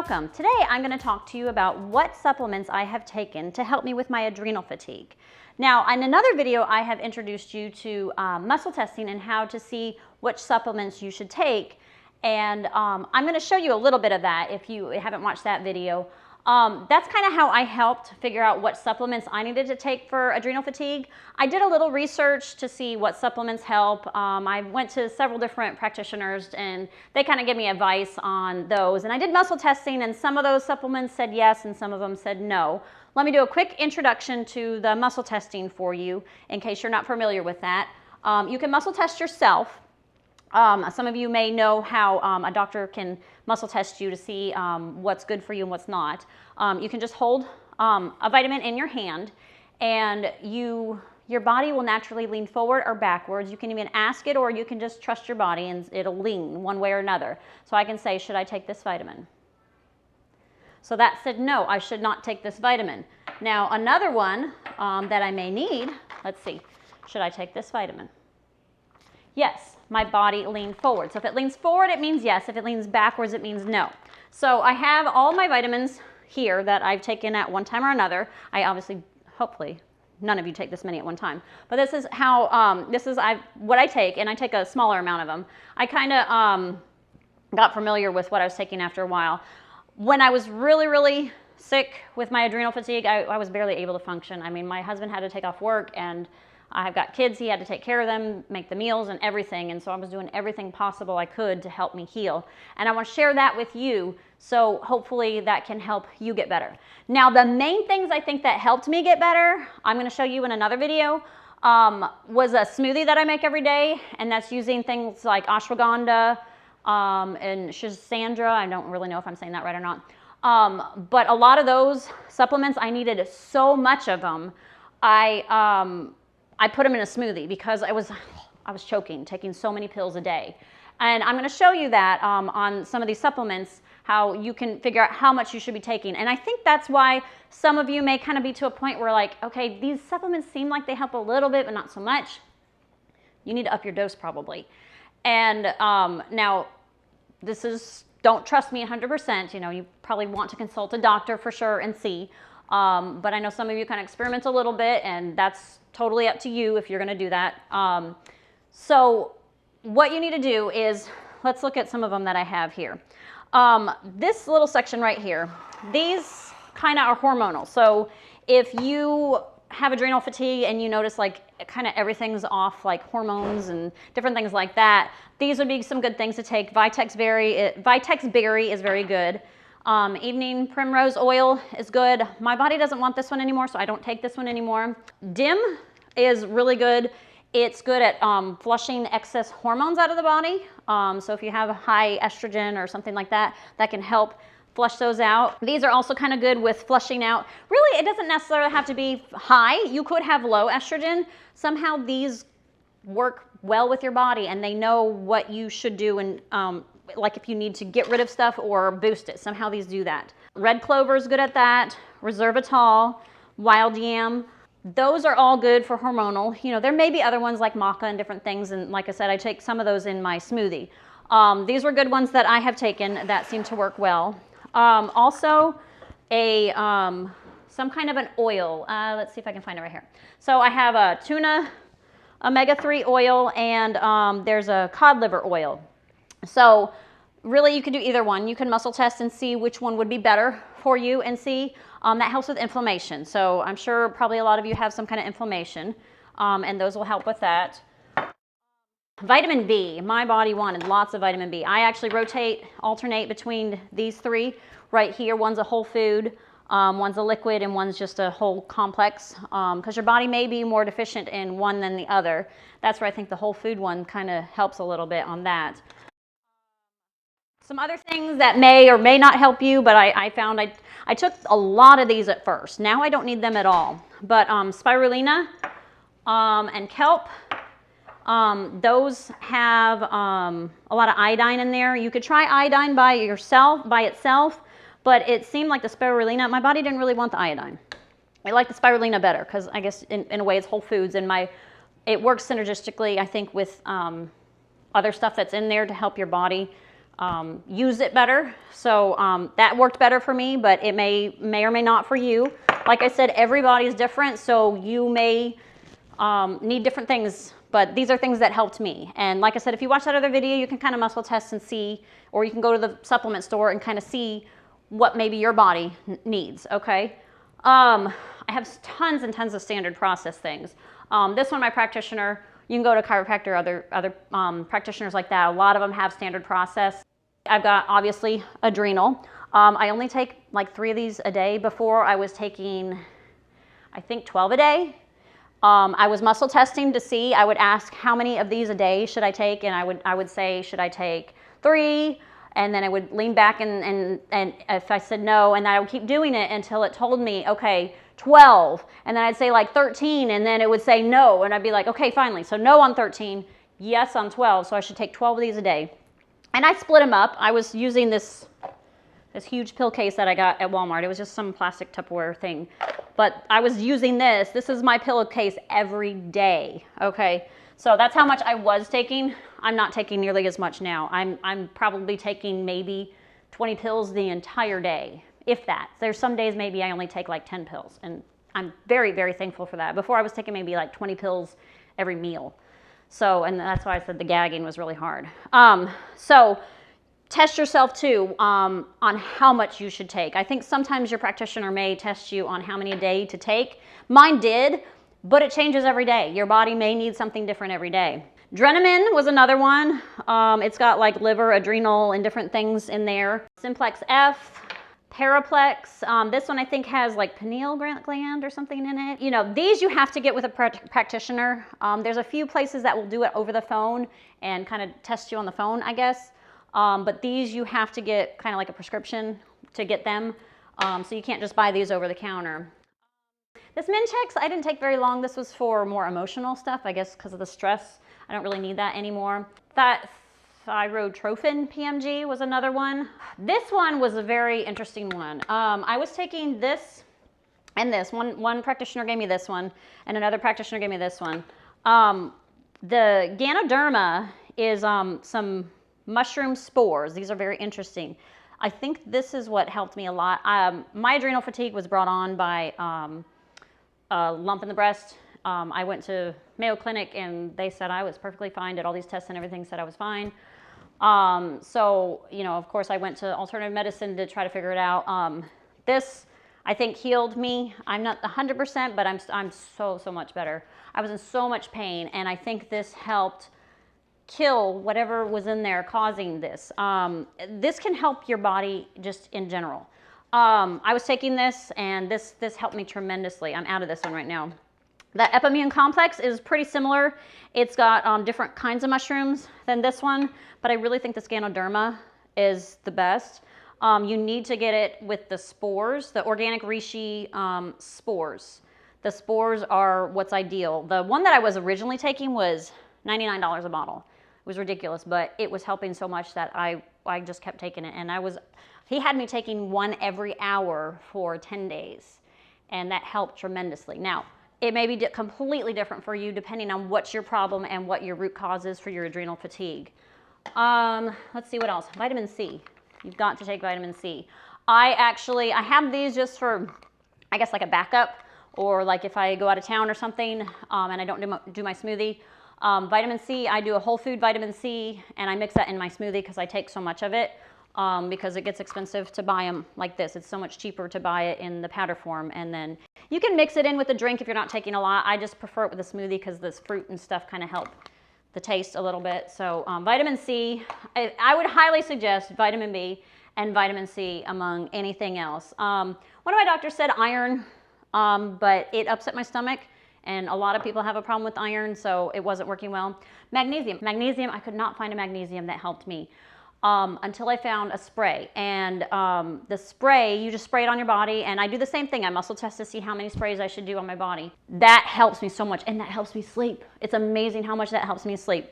welcome. Today I'm going to talk to you about what supplements I have taken to help me with my adrenal fatigue. Now, in another video, I have introduced you to muscle testing and how to see which supplements you should take. And I'm going to show you a little bit of that if you haven't watched that video. That's kind of how I helped figure out what supplements I needed to take for adrenal fatigue. I did a little research to see what supplements help. I went to several different practitioners and they kind of gave me advice on those. And I did muscle testing and some of those supplements said yes and some of them said no. Let me do a quick introduction to the muscle testing for you in case you're not familiar with that. You can muscle test yourself. Some of you may know how a doctor can muscle test you to see what's good for you and what's not. You can just hold a vitamin in your hand and your body will naturally lean forward or backwards. You can even ask it or you can just trust your body and it'll lean one way or another. So I can say, should I take this vitamin? So that said, no, I should not take this vitamin. Now another one that I may need, let's see, should I take this vitamin? Yes, my body leaned forward. So if it leans forward, it means yes. If it leans backwards, it means no. So I have all my vitamins here that I've taken at one time or another. I obviously, hopefully, none of you take this many at one time. But this is how, what I take, and I take a smaller amount of them. I kind of got familiar with what I was taking after a while. When I was really, really sick with my adrenal fatigue, I was barely able to function. I mean, my husband had to take off work and I've got kids, he had to take care of them, make the meals and everything, and so I was doing everything possible I could to help me heal. And I want to share that with you, so hopefully that can help you get better. Now, the main things I think that helped me get better, I'm going to show you in another video, was a smoothie that I make every day, and that's using things like ashwagandha and schisandra. I don't really know if I'm saying that right or not. But a lot of those supplements, I needed so much of them. I put them in a smoothie because I was choking, taking so many pills a day. And I'm going to show you that on some of these supplements, how you can figure out how much you should be taking. And I think that's why some of you may kind of be to a point where like, okay, these supplements seem like they help a little bit, but not so much. You need to up your dose probably. And now, this is, don't trust me 100%. You know, you probably want to consult a doctor for sure and see. But I know some of you kind of experiment a little bit, and that's totally up to you if you're going to do that. So what you need to do is, let's look at some of them that I have here. This little section right here, these kind of are hormonal. So if you have adrenal fatigue and you notice like kind of everything's off, like hormones and different things like that, these would be some good things to take. Vitex berry is very good. Evening primrose oil is good. My body doesn't want this one anymore, so I don't take this one anymore. Dim is really good. It's good at flushing excess hormones out of the body. So if you have a high estrogen or something like that, that can help flush those out. These are also kind of good with flushing out. Really, it doesn't necessarily have to be high. You could have low estrogen. Somehow these work well with your body and they know what you should do and like if you need to get rid of stuff or boost it. Somehow these do that. Red clover is good at that. Resveratrol, wild yam. Those are all good for hormonal. You know, there may be other ones like maca and different things. And like I said, I take some of those in my smoothie. These were good ones that I have taken that seem to work well. Also some kind of an oil. Let's see if I can find it right here. So I have a tuna omega-3 oil and there's a cod liver oil. So really you can do either one. You can muscle test and see which one would be better for you and see. That helps with inflammation. So I'm sure probably a lot of you have some kind of inflammation and those will help with that. Vitamin B, my body wanted lots of vitamin B. I actually alternate between these three right here. One's a whole food, one's a liquid, and one's just a whole complex because your body may be more deficient in one than the other. That's where I think the whole food one kind of helps a little bit on that. Some other things that may or may not help you, but I found I took a lot of these at first. Now I don't need them at all. But Spirulina and Kelp, those have a lot of iodine in there. You could try iodine by itself, but it seemed like the Spirulina, my body didn't really want the iodine. I like the Spirulina better because I guess in a way it's whole foods and it works synergistically, I think, with other stuff that's in there to help your body use it better. So that worked better for me, but it may or may not for you. Like I said, everybody's different, so you may need different things, but these are things that helped me. And like I said, if you watch that other video, you can kind of muscle test and see, or you can go to the supplement store and kind of see what maybe your body needs, okay? I have tons and tons of standard process things. This one, my practitioner, you can go to chiropractor, other practitioners like that. A lot of them have standard process. I've got, obviously, adrenal. I only take like 3 of these a day. Before I was taking, I think 12 a day. I was muscle testing to see, I would ask how many of these a day should I take, and I would say, should I take 3? And then I would lean back and if I said no, and I would keep doing it until it told me, okay, 12. And then I'd say like 13, and then it would say no, and I'd be like, okay, finally. So no on 13, yes on 12, so I should take 12 of these a day. And I split them up. I was using this huge pill case that I got at Walmart. It was just some plastic Tupperware thing. But I was using this. This is my pillowcase every day, okay? So that's how much I was taking. I'm not taking nearly as much now. I'm probably taking maybe 20 pills the entire day, if that. There's some days maybe I only take like 10 pills, and I'm very, very thankful for that. Before I was taking maybe like 20 pills every meal. So, and that's why I said the gagging was really hard. So test yourself too on how much you should take. I think sometimes your practitioner may test you on how many a day to take. Mine did, but it changes every day. Your body may need something different every day. Drenamine was another one. It's got like liver, adrenal, and different things in there. Simplex F, Paraplex. This one I think has like pineal gland or something in it. You know, these you have to get with a practitioner. There's a few places that will do it over the phone and kind of test you on the phone, I guess. But these you have to get kind of like a prescription to get them. So you can't just buy these over the counter. This Minchex, I didn't take very long. This was for more emotional stuff, I guess, because of the stress. I don't really need that anymore. That Thyrotrophin PMG was another one. This one was a very interesting one. I was taking this and this. One practitioner gave me this one, and another practitioner gave me this one. The Ganoderma is some mushroom spores. These are very interesting. I think this is what helped me a lot. My adrenal fatigue was brought on by a lump in the breast. I went to Mayo Clinic and they said I was perfectly fine, did all these tests and everything, said I was fine. So, you know, of course I went to alternative medicine to try to figure it out. This, I think, healed me. I'm not 100%, but I'm so much better. I was in so much pain, and I think this helped kill whatever was in there causing this. This can help your body just in general. I was taking this, and this helped me tremendously. I'm out of this one right now. The Epimenides complex is pretty similar. It's got different kinds of mushrooms than this one, but I really think this Ganoderma is the best. You need to get it with the spores, the organic reishi spores. The spores are what's ideal. The one that I was originally taking was $99 a bottle. It was ridiculous, but it was helping so much that I just kept taking it. And he had me taking one every hour for 10 days, and that helped tremendously. Now, it may be completely different for you depending on what's your problem and what your root cause is for your adrenal fatigue. Let's see what else. Vitamin C. You've got to take vitamin C. I have these just for, I guess, like a backup, or like if I go out of town or something and I don't do my smoothie. Vitamin C, I do a whole food vitamin C, and I mix that in my smoothie because I take so much of it. Because it gets expensive to buy them like this. It's so much cheaper to buy it in the powder form, and then you can mix it in with a drink if you're not taking a lot. I just prefer it with a smoothie because this fruit and stuff kind of help the taste a little bit. So vitamin C, I would highly suggest vitamin B and vitamin C among anything else. One of my doctors said iron, but it upset my stomach, and a lot of people have a problem with iron, so it wasn't working well. Magnesium, I could not find a magnesium that helped me. Until I found a spray, and the spray, you just spray it on your body, and I do the same thing. I muscle test to see how many sprays I should do on my body. That helps me so much, and that helps me sleep. It's amazing how much that helps me sleep.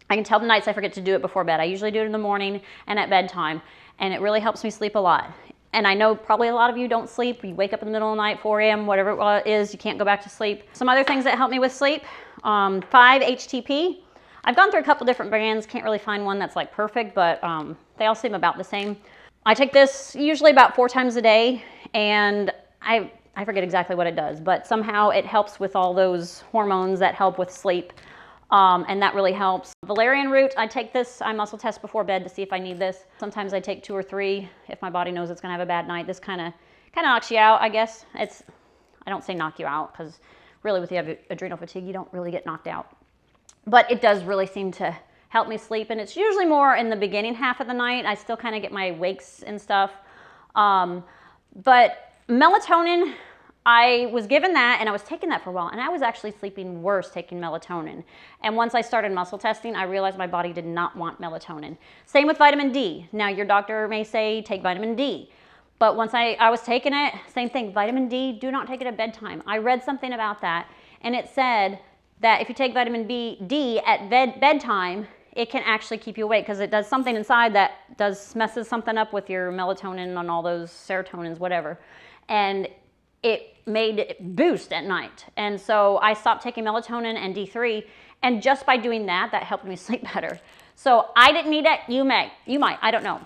I can tell the nights I forget to do it before bed. I usually do it in the morning and at bedtime, and it really helps me sleep a lot. And I know probably a lot of you don't sleep. You wake up in the middle of the night, 4 a.m., whatever it is, you can't go back to sleep. Some other things that help me with sleep, 5-HTP. I've gone through a couple different brands, can't really find one that's like perfect, but they all seem about the same. I take this usually about 4 times a day, and I forget exactly what it does, but somehow it helps with all those hormones that help with sleep, and that really helps. Valerian root, I take this, I muscle test before bed to see if I need this. Sometimes I take 2 or 3 if my body knows it's gonna have a bad night. This kind of knocks you out, I guess. I don't say knock you out, because really with the adrenal fatigue, you don't really get knocked out. But it does really seem to help me sleep, and it's usually more in the beginning half of the night. I still kind of get my wakes and stuff. But melatonin, I was given that, and I was taking that for a while, and I was actually sleeping worse taking melatonin. And once I started muscle testing, I realized my body did not want melatonin. Same with vitamin D. Now, your doctor may say take vitamin D, but once I was taking it, same thing, vitamin D, do not take it at bedtime. I read something about that, and it said that if you take vitamin D at bedtime, it can actually keep you awake, because it does something inside that messes something up with your melatonin and all those serotonins, whatever. And it made it boost at night. And so I stopped taking melatonin and D3, and just by doing that, that helped me sleep better. So I didn't need it. You might, I don't know.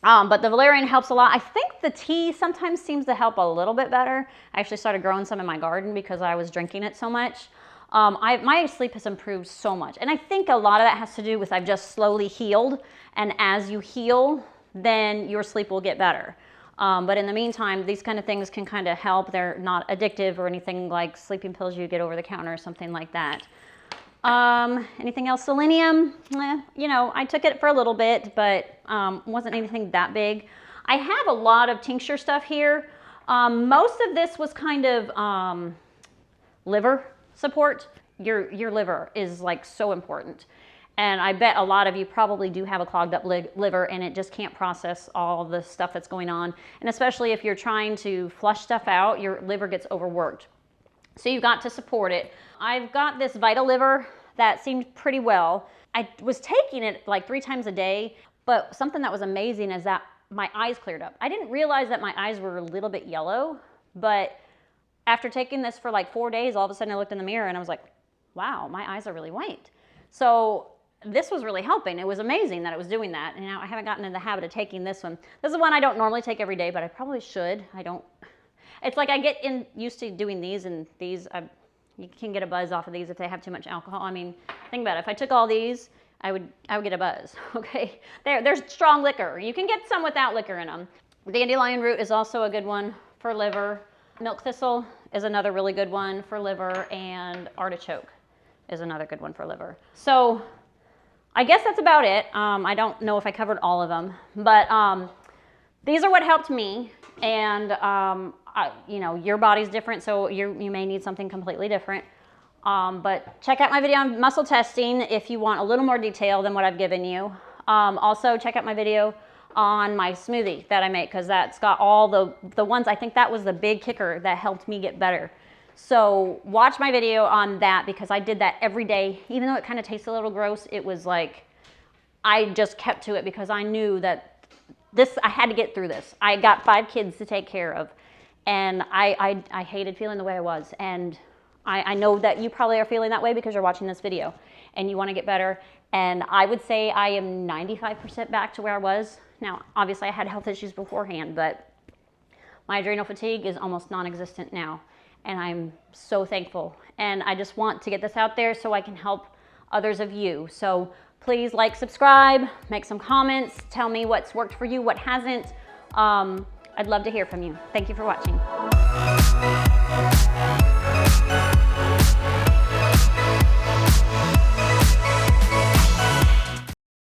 But the valerian helps a lot. I think the tea sometimes seems to help a little bit better. I actually started growing some in my garden because I was drinking it so much. My sleep has improved so much. And I think a lot of that has to do with I've just slowly healed. And as you heal, then your sleep will get better. But in the meantime, these kind of things can kind of help. They're not addictive or anything like sleeping pills you get over the counter or something like that. Anything else? Selenium, you know, I took it for a little bit, but wasn't anything that big. I have a lot of tincture stuff here. Most of this was kind of liver support. Your liver is like so important. And I bet a lot of you probably do have a clogged up liver, and it just can't process all the stuff that's going on. And especially if you're trying to flush stuff out, your liver gets overworked. So you've got to support it. I've got this Vital Liver that seemed pretty well. I was taking it like 3 times a day, but something that was amazing is that my eyes cleared up. I didn't realize that my eyes were a little bit yellow, but after taking this for like 4 days, all of a sudden I looked in the mirror and I was like, wow, my eyes are really white. So this was really helping. It was amazing that it was doing that. And now I haven't gotten in the habit of taking this one. This is one I don't normally take every day, but I probably should. It's like I get used to doing these, and these, you can get a buzz off of these if they have too much alcohol. I mean, think about it. If I took all these, I would get a buzz, okay? There's strong liquor. You can get some without liquor in them. Dandelion root is also a good one for liver. Milk thistle is another really good one for liver, and artichoke is another good one for liver. So I guess that's about it. I don't know if I covered all of them, but these are what helped me. And you know, your body's different, so you may need something completely different. But check out my video on muscle testing if you want a little more detail than what I've given you. Also, check out my video on my smoothie that I make, because that's got all the ones. I think that was the big kicker that helped me get better. So watch my video on that, because I did that every day. Even though it kind of tastes a little gross, it was like, I just kept to it because I knew that I had to get through this. I got 5 kids to take care of, and I hated feeling the way I was. And I know that you probably are feeling that way because you're watching this video and you want to get better. And I would say I am 95% back to where I was. Now, obviously I had health issues beforehand, but my adrenal fatigue is almost non-existent now. And I'm so thankful. And I just want to get this out there so I can help others of you. So please like, subscribe, make some comments, tell me what's worked for you, what hasn't. I'd love to hear from you. Thank you for watching.